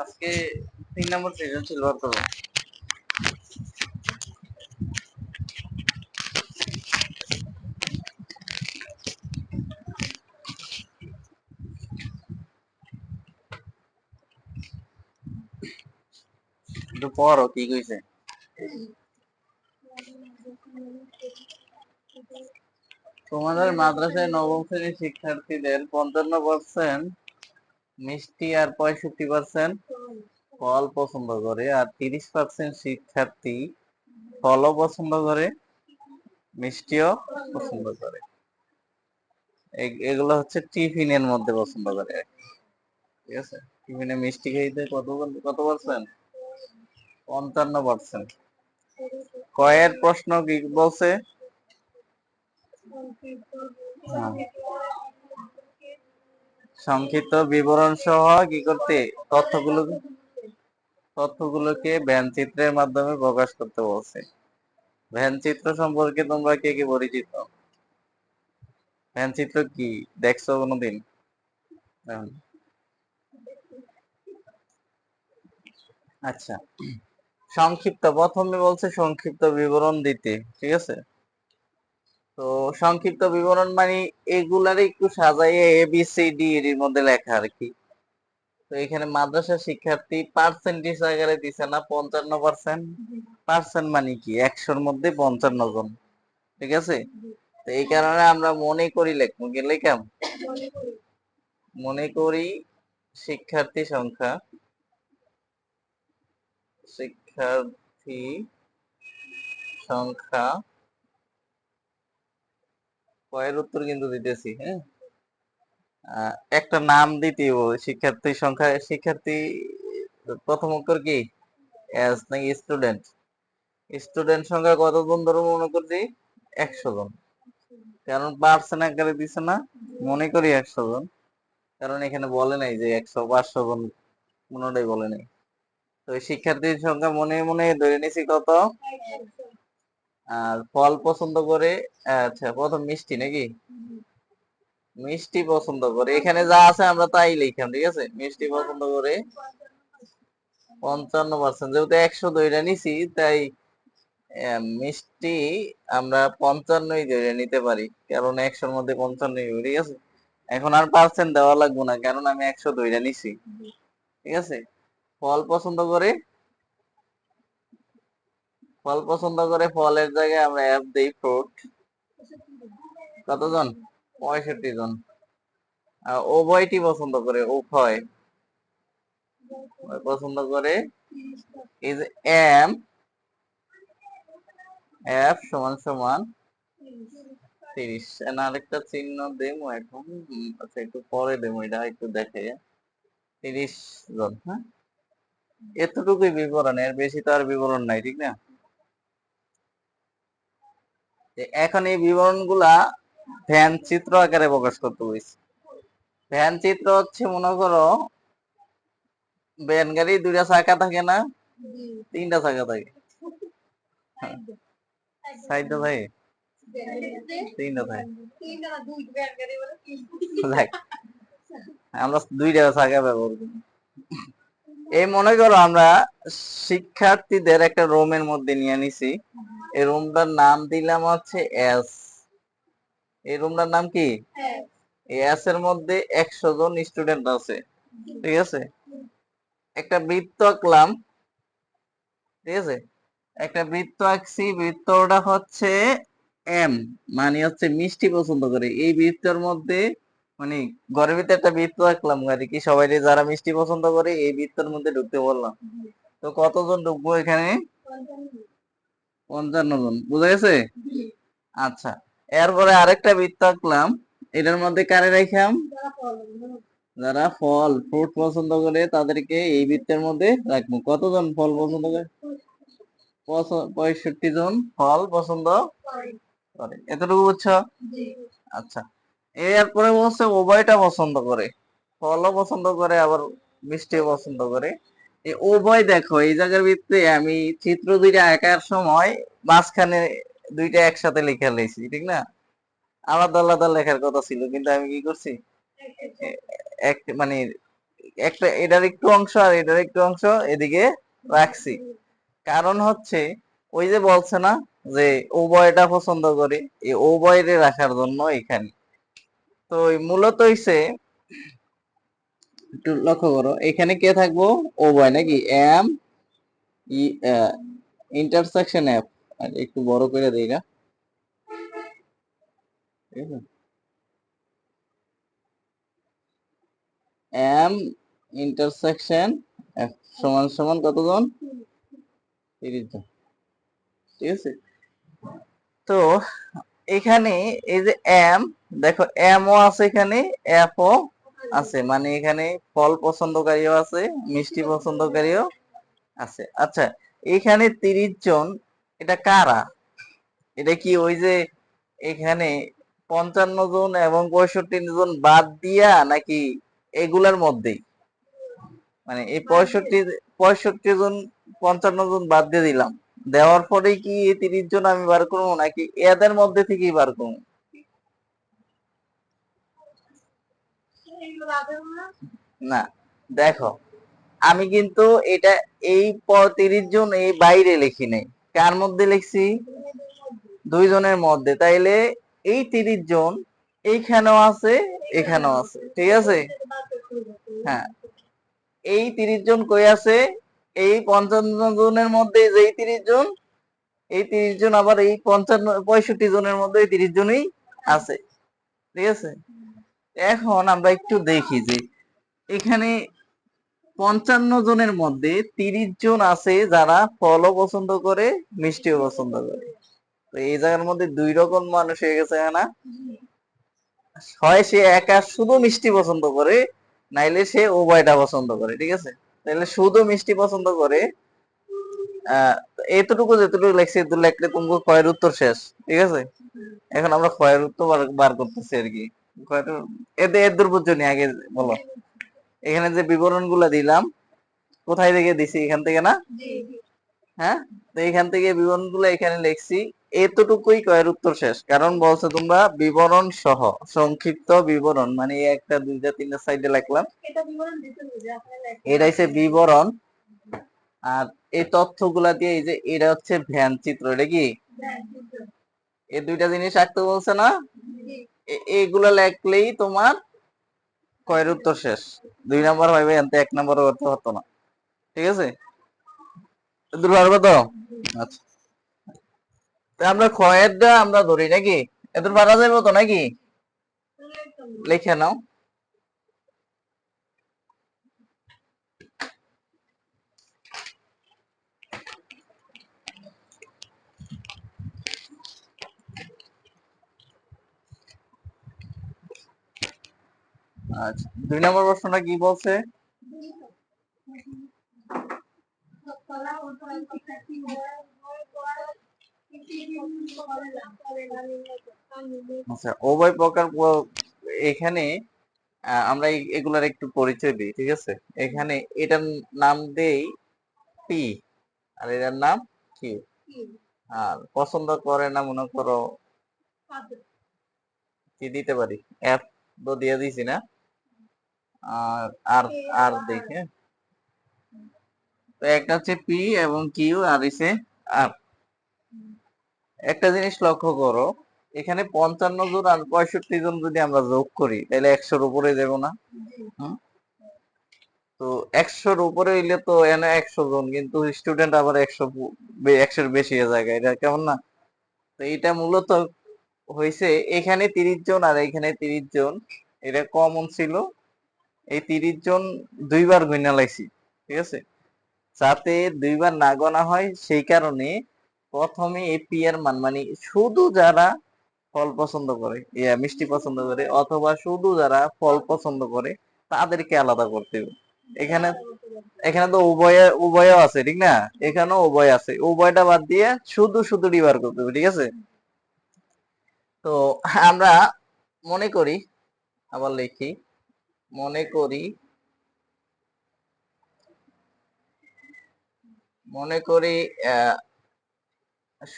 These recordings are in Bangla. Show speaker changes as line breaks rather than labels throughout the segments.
আজকে 3 নম্বর সৃজনশীল বার করবো। একটু পড়ো কি কইছে। তোমাদের মাদ্রাসায় নবম শ্রেণীর শিক্ষার্থীদের 55% মিষ্টি আর 65% ফল পছন্দ করে, আর 30% শিক্ষার্থী ফলও পছন্দ করে, মিষ্টিও পছন্দ করে। এগুলো হচ্ছে টিফিনের মধ্যে পছন্দ করে, ঠিক আছে। টিফিনে মিষ্টি খাইতে কত পার্সেন্ট? 55%। কয়ের প্রশ্ন কি বলছে? সংক্ষিপ্ত বিবরণ সহ কি করতে, তথ্যগুলোকে ব্যঞ্চিত্রের মাধ্যমে প্রকাশ করতে বলছে। ব্যঞ্চিত্র সম্পর্কে তোমরা কে কি পরিচিত? ব্যঞ্চিত্র কি দেখছো কোনোদিন? আচ্ছা, সংক্ষিপ্ত, প্রথমে বলছে সংক্ষিপ্ত বিবরণ দিতে, ঠিক আছে। তো সংক্ষিপ্ত বিবরণ মানে এগুলার একটু সাজাইয়ে ABCD এর মধ্যে লেখা আর কি। তো এখানে মাদ্রাসা শিক্ষার্থী পার্সেন্টেজ আকারে দিছে না 55%। পার্সেন্ট মানে কি 100-র মধ্যে 55 জন, ঠিক আছে। তো এই কারণে আমরা মনে করি লিখবো, কি লিখাম? মনে করি শিক্ষার্থী সংখ্যা কয়ের উত্তর কিন্তু দিতেছি, হ্যাঁ। একটা নাম দিতে শিক্ষার্থী সংখ্যা, শিক্ষার্থী প্রথম অক্ষর কি এস নাকি স্টুডেন্ট? স্টুডেন্ট সংখ্যা কতজন ধরো মনে করছি 100 জন, কারণ পার্সেন্ট আকারে দিছে না, মনে করি 100 জন, কারণ এখানে বলে নাই যে 100-500 জন, কোনোটাই বলে নাই। তো শিক্ষার্থীর সংখ্যা মনে মনে ধরে নিছি কত। আর ফল পছন্দ করে, আচ্ছা প্রথম মিষ্টি নাকি, মিষ্টি পছন্দ করে, এখানে যা আছে আমরা তাই লিখলাম, ঠিক আছে। মিষ্টি পছন্দ করে 55%, যেহেতু 100 ধরে নিছি তাই মিষ্টি আমরা 55 ধরে নিতে পারি, কারণ 100-র মধ্যে 55, ঠিক আছে। এখন আর পার্সেন্ট দেওয়া লাগবে না, কারণ আমি 100 ধরে নিছি, ঠিক আছে। ফল পছন্দ করে, ফলের জায়গায় আমরা এফ দেই, ফ্রুট। কতজন? 65 জন। উভয়টি পছন্দ করে, উভয় পছন্দ করে, ইজ এম এফ সমান সমান 30। আরেকটা চিহ্ন দেবো এখন, আচ্ছা একটু পরে দেবো, এটা একটু দেখে। 30 জন, হ্যাঁ। এতটুকুই বিবরণ, এর বেশি তো আর বিবরণ নাই, ঠিক না। এখন এই বিবরণ গুলা ভ্যান চিত্র আকারে প্রকাশ করতে হয়েছে। ভ্যান চিত্র হচ্ছে, মনে করো ভ্যান গাড়ি 2টা চাকা থাকে না, 3টা চাকা থাকে, 4টা থাকে, 3টা থাকে, আমরা 2টা চাকা ব্যবহার করি। এই মনে করো আমরা শিক্ষার্থীদের একটা রুমের মধ্যে নিয়ে নিছি, এই রুমটার নাম দিলাম হচ্ছে এস। এই রুমটার নাম কি এস। এর মধ্যে 100 জন স্টুডেন্ট আছে, ঠিক আছে। একটা বৃত্ত আঁকলাম, ঠিক আছে। একটা বৃত্ত আঁকছি, বৃত্তটা হচ্ছে এম, মানে হচ্ছে মিষ্টি পছন্দ করে। এই বৃত্তের মধ্যে মানে ঘরের ভিতরে একটা বৃত্ত আঁকলাম আর কি, সবাই যারা মিষ্টি পছন্দ করে এই বৃত্তের মধ্যে ঢুকতে বললাম। তো কতজন ঢুকবো এখানে? 55 জন, বুঝা গেছে। আচ্ছা, এরপরে আরেকটা বৃত্ত আঁকলাম, এটার মধ্যে কারে রাখলাম? যারা ফল ফ্রুট পছন্দ করে তাদেরকে এই বৃত্তের মধ্যে রাখবো। কতজন ফল পছন্দ করে? 65 জন ফল পছন্দ করে, এতটুকু বুঝছো? আচ্ছা, এরপরে বলছে উভয়টা পছন্দ করে, ফলও পছন্দ করে আবার মিষ্টিও পছন্দ করে। এই উভয় দেখো, এই জায়গার ভিত্তিতে আমি চিত্র 2টা আঁকার সময় মাঝখানে 2টা একসাথে লিখে লেছি, ঠিক না। আলাদা আলাদা লেখার কথা ছিল, কিন্তু আমি কি করছি, এক মানে একটা এটার একটু অংশ আর এটার একটু অংশ এদিকে রাখছি, কারণ হচ্ছে ওই যে বলছে না যে উভয়টা পছন্দ করি, এই উভয়রে রাখার জন্য এখানে। তো মূলত হইছে, একটু লক্ষ্য করো এখানে কে থাকবো, উভয় নাকি, এম ইন্টারসেকশন এফ, একটু বড় করে দিই না, ঠিক আছে, এম ইন্টারসেকশন এফ সমান সমান কতজন, 30 জন, ঠিক আছে। তো এখানে এই যে এম, দেখো এম ও আছে এখানে, এফ ও আছে, মানে এখানে ফল পছন্দকারীও আছে, মিষ্টি পছন্দকারীও আছে। আচ্ছা, এখানে 30 জন, এটা কারা? এটা কি ওই যে এখানে 55 জন এবং 65 জন বাদ দিয়া, নাকি এগুলার মধ্যেই, মানে এই 65 জন 55 জন বাদ দিয়ে দিলাম, দেওয়ার পরেই কি এই 30 জন আমি বার করবো, নাকি এদের মধ্যে থেকেই বার করবো? না, দেখো আমি কিন্তু এটা এই 30 জন এই বাইরে লিখি নাই, কার মধ্যে লিখছি, 2 জনের মধ্যে, তাইলে এই 30 জন এইখানেও আছে, এখানেও আছে, ঠিক আছে। হ্যাঁ, এই 30 জন কই আছে, এই 55 জনের মধ্যে যে 30 জন, এই 30 জন আবার এই 65 জনের মধ্যে এই 30 জনই আছে, ঠিক আছে। এখন আমরা একটু দেখি যে এখানে 55 জনের মধ্যে 30 জন আছে যারা ফলও পছন্দ করে, মিষ্টিও পছন্দ করে। তো এই জায়গার মধ্যে দুই রকম মানুষ হয়ে গেছে না, হয় সে একা শুধু মিষ্টি পছন্দ করে, নাইলে সে উভয়টা পছন্দ করে, ঠিক আছে। তাহলে শুধু মিষ্টি পছন্দ করে, এতটুকু যেটুকু লেখছি এতটুকু লেখলে তুমি ক্ষয়ের উত্তর শেষ, ঠিক আছে। এখন আমরা ক্ষয়ের উত্তর বার করতেছি আর কি। এতে এর দুর্বোধ্য নিয়ে আগে বলো, এখানে যে বিবরণ গুলা দিলাম কোথায় থেকে দিছি, এখান থেকে না, হ্যাঁ, তো এখান থেকে বিবরণ গুলো এখানে লিখছি, এতটুকুই কয়ের উত্তর শেষ, কারণ বলছে তোমরা বিবরণ সহ, সংক্ষিপ্ত বিবরণ, মানে একটা দুইটা তিনটা সাইডে লিখলাম, এটা হচ্ছে বিবরণ। আর এই তথ্যগুলা দিয়ে এই যে এটা হচ্ছে ভ্যান চিত্র, এটা কি, এই দুইটা জিনিস আঁকতে বলছে না, এইগুলা লেখলেই তোমার কয়ের উত্তর শেষ, 2 নাম্বার পাইবে, এনতে 1 নাম্বারও করতে হতো না, ঠিক আছে। দূর পারবো তো, আচ্ছা, তো আমরা ক্ষয়েরটা আমরা ধরি নাকি, এত পারা যাবে তো নাকি, লিখে নাও। আচ্ছা, 2 নম্বর প্রশ্নটা কি বলছে, আচ্ছা উভয় প্রকার এখানে আমরা এগুলার একটু পরিচয় দিই, ঠিক আছে। এখানে এটার নাম দেই পি, আর এটার নাম কিউ। আর পছন্দ করে না, মনে করো কি দিতে পারি, এফ তো দিয়ে দিছি না, আর আর আর দেখে, তো একটা হচ্ছে পি এবং কিউ আর হচ্ছে আর। একটা জিনিস লক্ষ্য করো, এখানে 55 জন আর 65 জন যদি আমরা যোগ করি তাহলে 100-র উপরে যাব না, হুম? তো 100-র উপরে হইলে তো এনে 100 জন, কিন্তু স্টুডেন্ট আবার 100-এর বেশি হয়ে যায়, এটা কেমন না। তো এটা মূলত হয়েছে এখানে 30 জন আর এখানে 30 জন, এটা কমন ছিল, এই 30 জন দুইবার গণনা লাইছি, ঠিক আছে, যাতে দুইবার না গণা হয় সেই কারণে প্রথমে এপি এর মান, মানে শুধু যারা ফল পছন্দ করে, মিষ্টি পছন্দ করে, অথবা শুধু যারা ফল পছন্দ করে তাদেরকে আলাদা করতে হবে। এখানে এখানে তো উভয় আছে, ঠিক না, এখানেও উভয় আছে, উভয়টা বাদ দিয়ে শুধু শুধু ডিভার করতে হবে, ঠিক আছে। তো আমরা মনে করি, আবার লিখি, মনে করি, মনে করি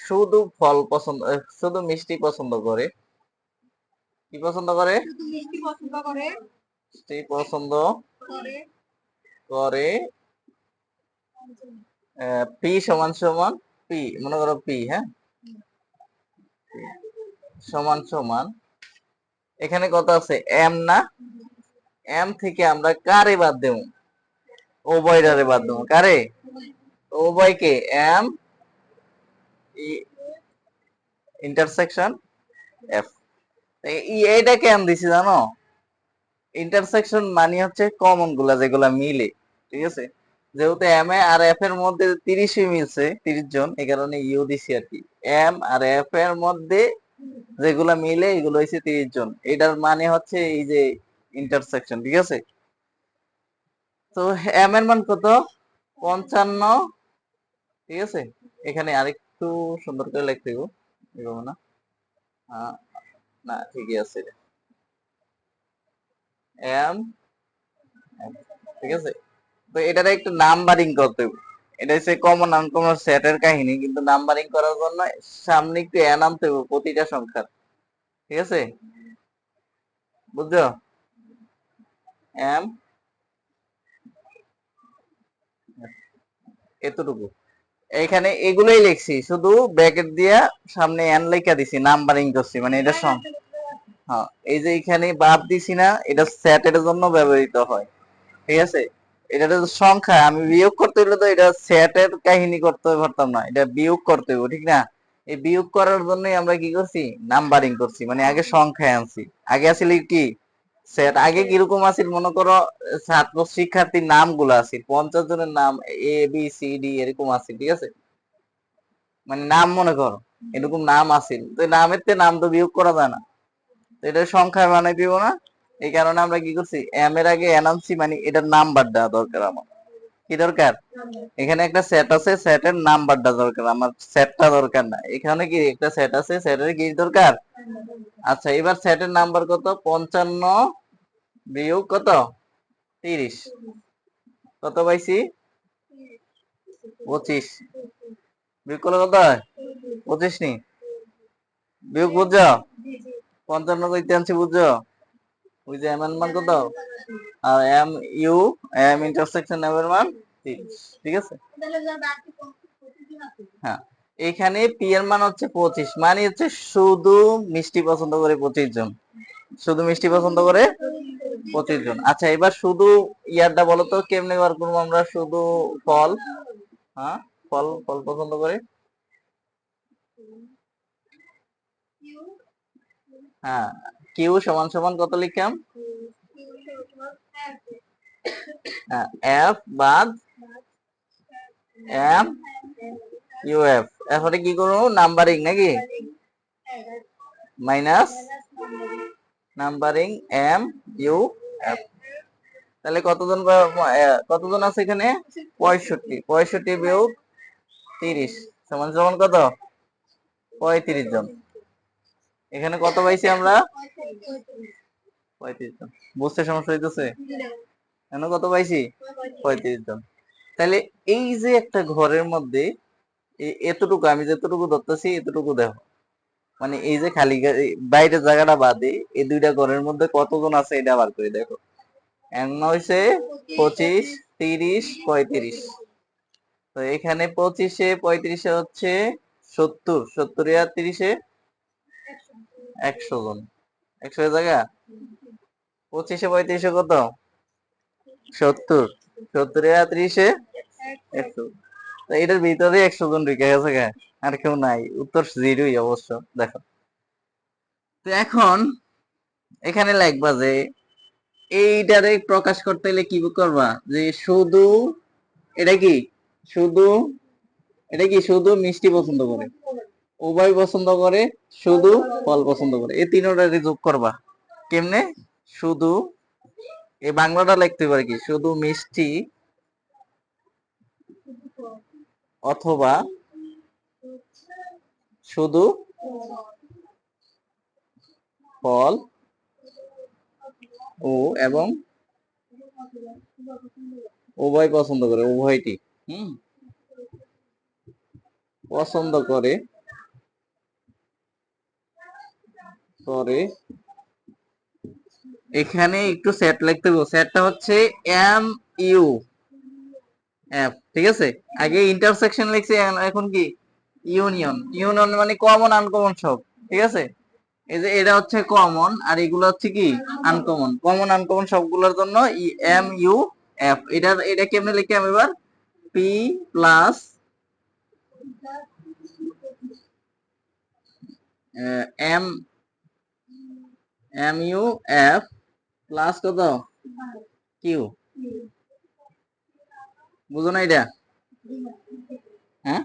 শুধু ফল পছন্দ, শুধু মিষ্টি পছন্দ করে, কি পছন্দ করে, মিষ্টি পছন্দ করে পি সমান সমান পি, মনে করো পি, হ্যাঁ, সমান সমান এখানে কত আছে এম না, এম থেকে আমরা কারে বাদ দেব, উভয়টারে বাদ দেব, কারে, উভয়কে, এম ইন্টারসেকশন এফ। এইটা কেন দিছি জানো, ইন্টারসেকশন মানে হচ্ছে কমন গুলা যেগুলা মিলে, ঠিক আছে, যেহেতু এম এ আর এফ এর মধ্যে 30ই মিলছে, 30 জন, এই কারণে ইউ দিছি আর কি। এম আর এফ এর মধ্যে যেগুলা মিলে এগুলো হচ্ছে 30 জন, এটার মানে হচ্ছে এই যে ইন্টারসেকশন, ঠিক আছে। তো এম এর মান কত, 55, ঠিক আছে। এখানে আরেকটু সুন্দর করে লিখতে হবে, এরকম না, না ঠিকই আছে, এম, ঠিক আছে। তো এটার একটু নাম্বারিং করতে হবে, এটা হচ্ছে কমন আনকমন সেটের কাহিনী, কিন্তু নাম্বারিং করার জন্য সামনে একটু এন আনতে হবে প্রতিটা সংখ্যার, ঠিক আছে, বুঝছো, এম এতটুকু, এখানে এগুলোই লিখছি, শুধু ব্র্যাকেট দিয়া সামনে এন লেখা দিছি, নাম্বারিং করছি, মানে এটা হ্যাঁ, এই যে এখানে বাদ দিছি না, এটা সেটের জন্য ব্যবহৃত হয়, ঠিক আছে। এটা তো সংখ্যা, আমি বিয়োগ করতে হলে তো এটা সেটের কাহিনী করতে পারতাম না, এটা বিয়োগ করতে হবে, ঠিক না। এই বিয়োগ করার জন্যই আমরা কি করছি, নাম্বারিং করছি, মানে আগে সংখ্যায় আনছি, আগে আসলে কি সেট, আগে কিরকম আছিল মনে করো, ছাত্র শিক্ষার্থীর নামগুলো আছে 50 জনের নাম, এ বি সি ডি এরকম আছে, ঠিক আছে, মানে নাম মনে করো এরকম নাম আছিল, তো নামের তে নাম তো বিয়োগ করা যায় না, তো এটা সংখ্যায় বানাই দিব না, এই কারণে আমরা কি করছি, এম এর আগে এন আনছি, মানে এটার নাম্বার দেওয়া দরকার আমার, কি দরকার, এখানে একটা সেট আছে, সেটের নাম্বারটা দরকার আমার, সেটটা দরকার না, এখানে কি একটা সেট আছে, সেটের কি দরকার। আচ্ছা, এবার সেটের নাম্বার কত, 55 বিয়োগ কত, 30, কত পাইছি, 25, বিয়োগ করলে কত হয়, 25 নি, বিয়োগ বুঝছো, 55 কইতে আনছি বুঝছো, ওই যে এম এর মান কত, আর M U, M intersection M এর মান 30, ঠিক আছে। হ্যাঁ, এখানে পি এর মান হচ্ছে 25, মানে হচ্ছে শুধু মিষ্টি পছন্দ করে 25 জন, শুধু মিষ্টি পছন্দ করে 25 জন। আচ্ছা, এবার শুধু ইয়ারটা বলো তো কেমনে বার করবো আমরা, শুধু ফল, হ্যাঁ, ফল ফল পছন্দ করে, হ্যাঁ, কিউ সমান সমান কত লিখলাম, হ্যাঁ, এফ বাদ এম ইউ এফ, এরপরে কি করবো, নাম্বারিং নাকি, minus numbering M U F, তাহলে কতজন কতজন আছে এখানে, 65, 65 বিয়োগ 30 সমান সমান কত, 35 জন, এখানে কত পাইছি আমরা, 35 জন, বুঝতে সমস্যা হইতেছে, এখানে কত পাইছি, 35 জন। তাহলে এই যে একটা ঘরের মধ্যে এতটুকু, আমি যতটুকু ধরতেছি এতটুকু দেখো, মানে এই যে খালি বাইরের জায়গাটা বাদে এই দুইটা ঘরের মধ্যে কতজন আছে এটা বার করে দেখো, এম হইছে 25, 30, 35, তো এখানে 25-এ 35-এ হচ্ছে 70, 70 আর 30-এ 100 জন, 100 এর জায়গা 25-এ 35-এ কত, 70, 70 আর 30-এ 100, তো এটার ভিতরে 100 জন ঢুকে গেছে গা, আর কেউ নাই, উত্তর জিরোই অবশ্য, দেখো। তো এখন এখানে লিখবা যে এইটারে প্রকাশ করতে হলে কি করবা, যে শুধু, এটা কি শুধু, এটা কি শুধু মিষ্টি পছন্দ করে, উভয় পছন্দ করে, শুধু ফল পছন্দ করে, এই তিনটারে যোগ করবা, কেমনে, শুধু, এই বাংলাটা লিখতে পারে কি, শুধু মিষ্টি অথবা শুধু ফল ও এবং উভয় পছন্দ করে, উভয়টি হুম পছন্দ করে, করে, এখানে একটু সেট লিখতে হবে, সেটটা হচ্ছে এম ইউ, এফ, ঠিক আছে। আগে ইন্টারসেকশন লিখছি, এখন কি ইউনিয়ন। ইউনিয়ন মানে কমন আনকমন সব, ঠিক আছে। এই যে এটা হচ্ছে কমন, আর এগুলো হচ্ছে কি আনকমন। কমন আনকমন সবগুলোর জন্য এম ইউ এফ। এটা কেমনে লিখে আমি এবার P plus M M U F plus কত কিউ। বুঝো না এটা? হ্যাঁ,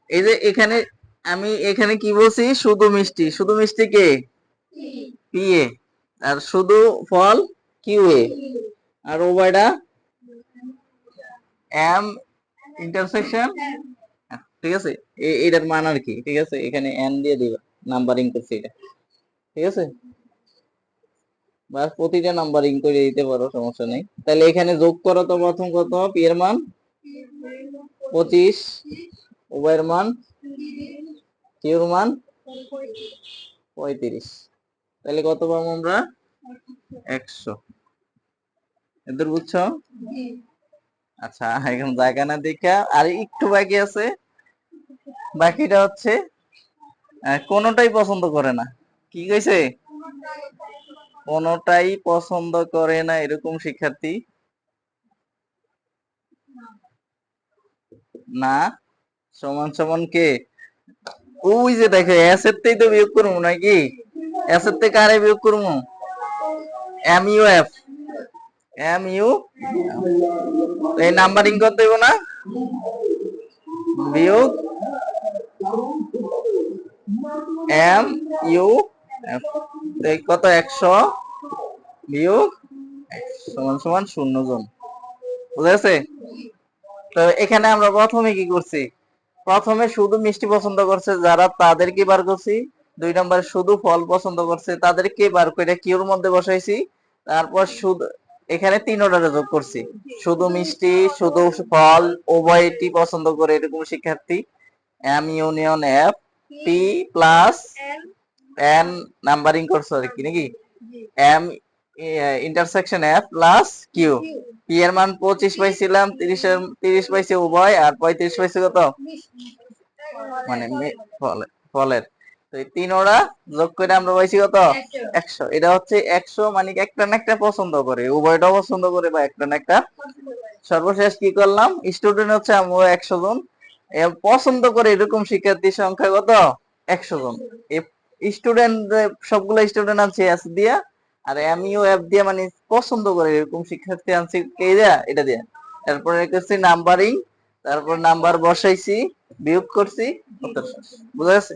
এই যে এখানে আমি এখানে কি বলছি, শুধু মিষ্টি। শুধু মিষ্টি কে পি এ, আর শুধু ফল কিউ এ, আর ওবাইডা এম ইন্টারসেকশন, ঠিক আছে। এটার মান আর কি, ঠিক আছে। এখানে এন দিয়ে দিবা, নাম্বারিং করছি এটা, ঠিক আছে। বা প্রতিটা নাম্বারিং করে দিতে পারো, সমস্যা নেই। তাহলে এখানে যোগ করো তো, প্রথম কত পি এর মান 25, উভয়ের মান কিউর মান 35। তাহলে কত পাবো আমরা 100। এদের বুঝছো? আচ্ছা, এখন জায়গা না দেখা আর একটু বাকি আছে। বাকিটা হচ্ছে কোনোটাই পছন্দ করে না। কি কইছে? কোনোটাই পছন্দ করে না এরকম শিক্ষার্থী না সমান সমান কে? ওই যে দেখো, এস এর থেকে তো বিয়োগ করবো নাকি? এস এর থেকে কারে বিয়োগ করবো? M U F. M U, এই নাম্বারিং করতে দেবো না, বিয়োগ এম ইউ এফ। কত 100 বিয়োগ সমান সমান 0 জন। বুঝা গেছে? তো এখানে আমরা প্রথমে কি করছি, প্রথমে শুধু মিষ্টি পছন্দ করছে যারা, তাদেরকে বার করছি। 2 নম্বরে শুধু ফল পছন্দ করছে তাদেরকে বার করে কিউর মধ্যে বসাইছি। তারপর শুধু এখানে 3 অর্ডারে যোগ করছি, শুধু মিষ্টি শুধু ফল উভয়টি পছন্দ করে এরকম শিক্ষার্থী M union F P plus N numbering করছে আর কি নাকি, M intersection F plus Q. P এর মান 25 পাইছিলাম, 30 পাইছে উভয়, আর 35 পাইছে কত মানে ফলের। তো এই 3 ওরা যোগ করে আমরা পাইছি কত 100। এটা হচ্ছে 100 মানে একটা না একটা পছন্দ করে, উভয়টা পছন্দ করে বা একটা না একটা। সর্বশেষ কি করলাম, স্টুডেন্ট হচ্ছে আমরা 100 জন, পছন্দ করে এরকম শিক্ষার্থীর সংখ্যা কত 100 জন। স্টুডেন্ট সবগুলো স্টুডেন্ট আছে এস দিয়া, আর এমইউ এফ দিয়া মানে পছন্দ করে এরকম শিক্ষার্থী আনছি কে দেয়া, এটা দেয়া। তারপরে করছি নাম্বারিং, তারপর নাম্বার বসাইছি, বিয়োগ করছি, উত্তর শেষ। বুঝা গেছে?